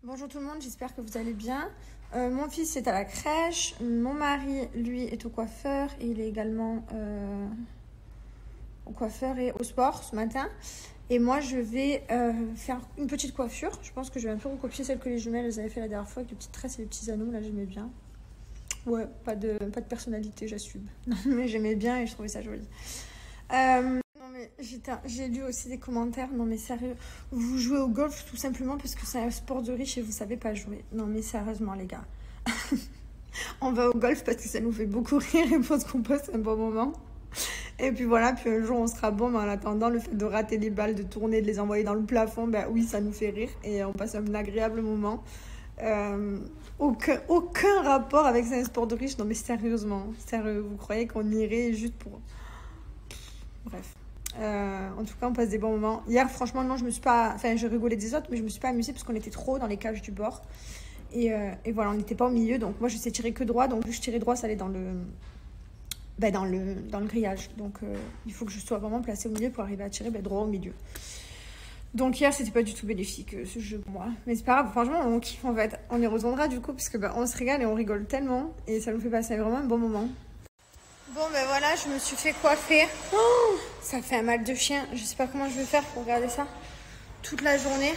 Bonjour tout le monde, j'espère que vous allez bien. Mon fils est à la crèche, mon mari, lui, est au coiffeur et il est également au coiffeur et au sport ce matin. Et moi, je vais faire une petite coiffure. Je pense que je vais un peu recopier celle que les jumelles elles avaient fait la dernière fois avec les petites tresses et les petits anneaux. Là, j'aimais bien. Ouais, pas de personnalité, j'assume. Non, mais j'aimais bien et je trouvais ça joli. Non mais j'ai lu aussi des commentaires. Non mais sérieux, vous jouez au golf tout simplement parce que c'est un sport de riche et vous savez pas jouer. Non mais sérieusement les gars. On va au golf parce que ça nous fait beaucoup rire et parce qu'on passe un bon moment. Et puis voilà, puis un jour on sera bon, mais en attendant, le fait de rater les balles, de tourner, de les envoyer dans le plafond, ben oui, ça nous fait rire et on passe un agréable moment. Aucun rapport avec un sport de riche. Non mais sérieusement, sérieux, vous croyez qu'on irait juste pour... Bref. En tout cas, on passe des bons moments. Hier, franchement, non, je me suis pas... Enfin, je rigolais des autres, mais je me suis pas amusée parce qu'on était trop dans les cages du bord. Et voilà, on n'était pas au milieu. Donc, moi, je sais tirer que droit. Donc, vu que je tirais droit, ça allait dans le... dans le grillage. Donc, il faut que je sois vraiment placée au milieu pour arriver à tirer droit au milieu. Donc, hier, c'était pas du tout bénéfique, ce jeu pour moi. Mais c'est pas grave, franchement, on kiffe en fait. On y retournera du coup, parce que on se régale et on rigole tellement. Et ça nous fait passer vraiment un bon moment. Bon ben voilà, je me suis fait coiffer. Oh, ça fait un mal de chien. Je sais pas comment je vais faire pour regarder ça toute la journée.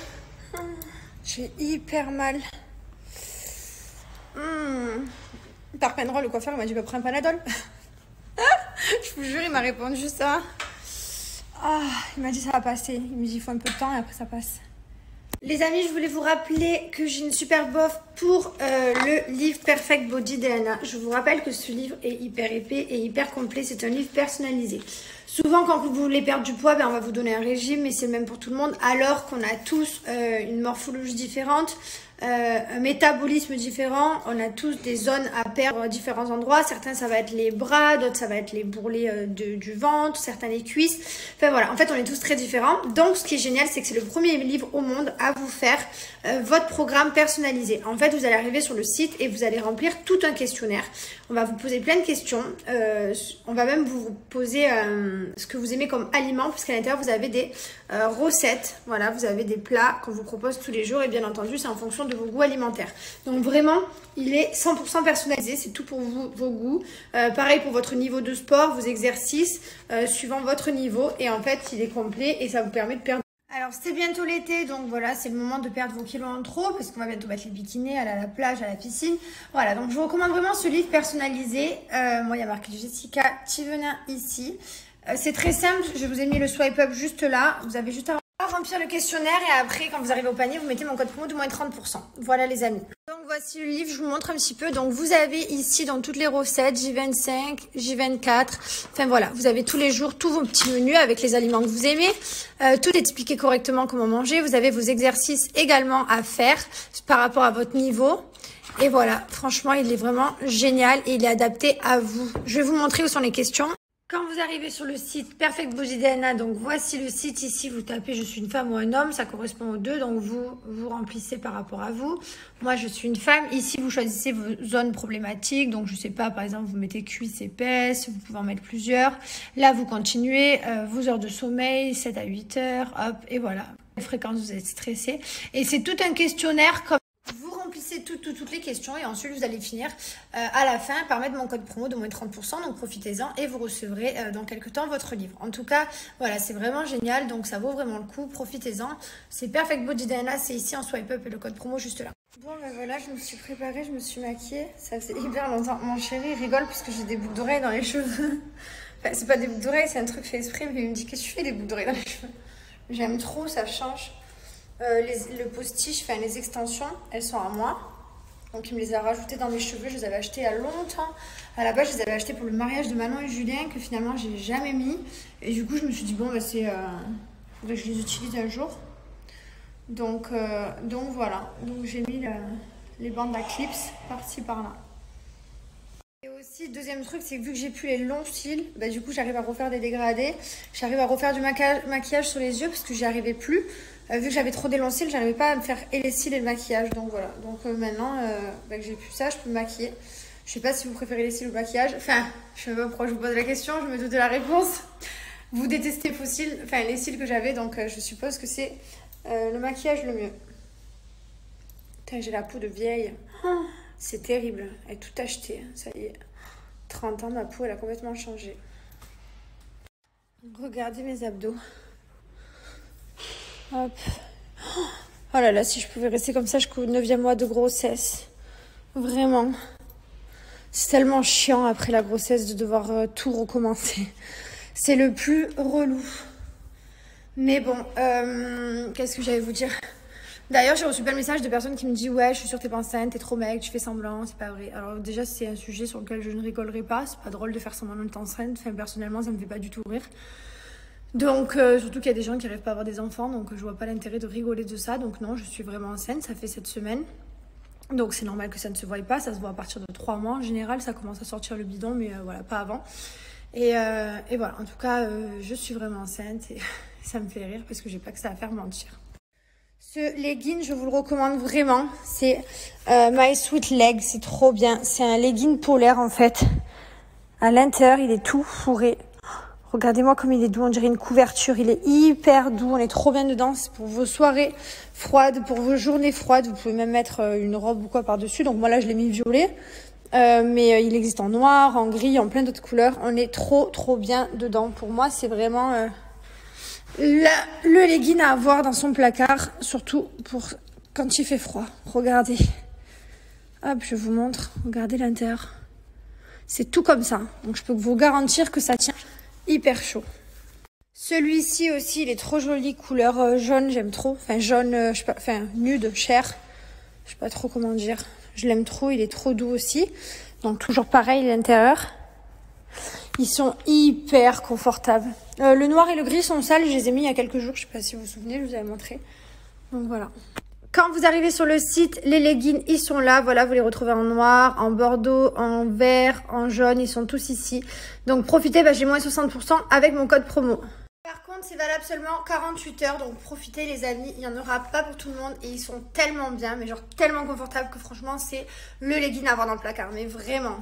J'ai hyper mal. Par Penrol, le coiffeur, il m'a dit bah, prends un Panadol. Je vous jure, il m'a répondu ça. Il m'a dit ça va passer. Il m'a dit il faut un peu de temps et après ça passe. Les amis, je voulais vous rappeler que j'ai une super offre pour le livre Perfect Body d'Elana. Je vous rappelle que ce livre est hyper épais et hyper complet. C'est un livre personnalisé. Souvent, quand vous voulez perdre du poids, on va vous donner un régime, mais c'est le même pour tout le monde, alors qu'on a tous une morphologie différente, un métabolisme différent. On a tous des zones à perdre à différents endroits. Certains, ça va être les bras, d'autres, ça va être les bourrelets du ventre, certains les cuisses. Enfin voilà, en fait, on est tous très différents. Donc, ce qui est génial, c'est que c'est le premier livre au monde à vous faire votre programme personnalisé. En fait, vous allez arriver sur le site et vous allez remplir tout un questionnaire. On va vous poser plein de questions. On va même vous poser ce que vous aimez comme aliment, puisqu'à l'intérieur, vous avez des recettes. Voilà, vous avez des plats qu'on vous propose tous les jours. Et bien entendu, c'est en fonction de vos goûts alimentaires. Donc vraiment, il est 100% personnalisé. C'est tout pour vous, vos goûts. Pareil pour votre niveau de sport, vos exercices, suivant votre niveau. Et en fait, il est complet et ça vous permet de perdre. Alors, c'est bientôt l'été, donc voilà, c'est le moment de perdre vos kilos en trop, parce qu'on va bientôt mettre les bikinis, aller à la plage, à la piscine. Voilà, donc je vous recommande vraiment ce livre personnalisé. Moi, il y a marqué Jessica Thivenin ici. C'est très simple, je vous ai mis le swipe up juste là. Vous avez juste à remplir le questionnaire et après, quand vous arrivez au panier, vous mettez mon code promo de moins 30%. Voilà les amis. Donc voici le livre, je vous montre un petit peu. Donc vous avez ici dans toutes les recettes, J25, J24. Enfin voilà, vous avez tous les jours tous vos petits menus avec les aliments que vous aimez. Tout est expliqué correctement comment manger. Vous avez vos exercices également à faire par rapport à votre niveau. Et voilà, franchement, il est vraiment génial et il est adapté à vous. Je vais vous montrer où sont les questions. Quand vous arrivez sur le site Perfect Body DNA, donc voici le site ici, vous tapez je suis une femme ou un homme, ça correspond aux deux, donc vous remplissez par rapport à vous. Moi je suis une femme, ici vous choisissez vos zones problématiques, donc je sais pas, par exemple vous mettez cuisses épaisses, vous pouvez en mettre plusieurs. Là vous continuez, vos heures de sommeil, 7 à 8 heures, hop, et voilà. La fréquence, vous êtes stressé. Et c'est tout un questionnaire comme... Vous remplissez toutes les questions et ensuite vous allez finir à la fin par mettre mon code promo de moins 30%, donc profitez-en et vous recevrez dans quelques temps votre livre. En tout cas, voilà, c'est vraiment génial, donc ça vaut vraiment le coup, profitez-en. C'est Perfect Body DNA, c'est ici en swipe up et le code promo juste là. Bon ben voilà, je me suis préparée, je me suis maquillée, ça faisait hyper longtemps. Mon chéri rigole puisque j'ai des boucles d'oreilles dans les cheveux. Enfin, c'est pas des boucles d'oreilles, c'est un truc fait exprès, mais il me dit qu'est-ce que tu fais des boucles d'oreilles dans les cheveux? J'aime trop, ça change. Le postiche, enfin les extensions, elles sont à moi. Donc il me les a rajoutées dans mes cheveux. Je les avais achetées il y a longtemps. À la base, je les avais achetées pour le mariage de Manon et Julien, que finalement j'ai jamais mis. Et du coup, je me suis dit bon, bah, faudrait que je les utilise un jour. Donc voilà. Donc j'ai mis les bandes à clips par-ci par-là. Et aussi, deuxième truc, c'est que vu que j'ai plus les longs cils, bah, du coup j'arrive à refaire des dégradés. J'arrive à refaire du maquillage sur les yeux parce que j'y arrivais plus. Vu que j'avais trop des longs cils, j'arrivais pas à me faire et les cils et le maquillage. Donc voilà. Donc maintenant que j'ai plus ça, je peux me maquiller. Je sais pas si vous préférez les cils ou le maquillage. Enfin, je sais pas pourquoi je vous pose la question, je me doute de la réponse. Vous détestez les cils que j'avais, donc je suppose que c'est le maquillage le mieux. Putain, j'ai la peau de vieille. Oh, c'est terrible. Elle est tout achetée. Ça y est. 30 ans, ma peau, elle a complètement changé. Regardez mes abdos. Hop. Oh là là, si je pouvais rester comme ça jusqu'au 9e mois de grossesse. Vraiment. C'est tellement chiant après la grossesse de devoir tout recommencer. C'est le plus relou. Mais bon, qu'est-ce que j'allais vous dire? D'ailleurs, j'ai reçu plein de messages de personnes qui me disent « Ouais, je suis sûre que t'es pas enceinte, t'es trop mec, tu fais semblant, c'est pas vrai. » Alors déjà, c'est un sujet sur lequel je ne rigolerai pas. C'est pas drôle de faire semblant d'être enceinte. Enfin, personnellement, ça me fait pas du tout rire. Donc, surtout qu'il y a des gens qui n'arrivent pas à avoir des enfants. Donc, je vois pas l'intérêt de rigoler de ça. Donc non, je suis vraiment enceinte. Ça fait 7 semaines. Donc, c'est normal que ça ne se voie pas. Ça se voit à partir de 3 mois. En général, ça commence à sortir le bidon. Mais voilà, pas avant. Et voilà, en tout cas, je suis vraiment enceinte. Et ça me fait rire parce que j'ai pas que ça à faire mentir. Ce legging, je vous le recommande vraiment. C'est My Sweet Leg. C'est trop bien. C'est un legging polaire en fait. À l'intérieur, il est tout fourré. Regardez-moi comme il est doux. On dirait une couverture. Il est hyper doux. On est trop bien dedans. C'est pour vos soirées froides, pour vos journées froides. Vous pouvez même mettre une robe ou quoi par-dessus. Donc moi là, je l'ai mis violet. Mais il existe en noir, en gris, en plein d'autres couleurs. On est trop bien dedans. Pour moi, c'est vraiment... le legging à avoir dans son placard, surtout pour quand il fait froid. Regardez. Hop, je vous montre. Regardez l'intérieur. C'est tout comme ça. Donc je peux vous garantir que ça tient hyper chaud. Celui-ci aussi, il est trop joli. Couleur jaune, j'aime trop. Enfin jaune, je sais pas, enfin nude, chair. Je sais pas trop comment dire. Je l'aime trop, il est trop doux aussi. Donc toujours pareil l'intérieur. Ils sont hyper confortables. Le noir et le gris sont sales, je les ai mis il y a quelques jours, je sais pas si vous vous souvenez, je vous avais montré. Donc voilà. Quand vous arrivez sur le site, les leggings, ils sont là. Voilà, vous les retrouvez en noir, en bordeaux, en vert, en jaune, ils sont tous ici. Donc profitez, j'ai moins 60% avec mon code promo. Par contre, c'est valable seulement 48 heures, donc profitez les amis, il n'y en aura pas pour tout le monde et ils sont tellement bien, mais genre tellement confortables que franchement, c'est le legging à avoir dans le placard, mais vraiment.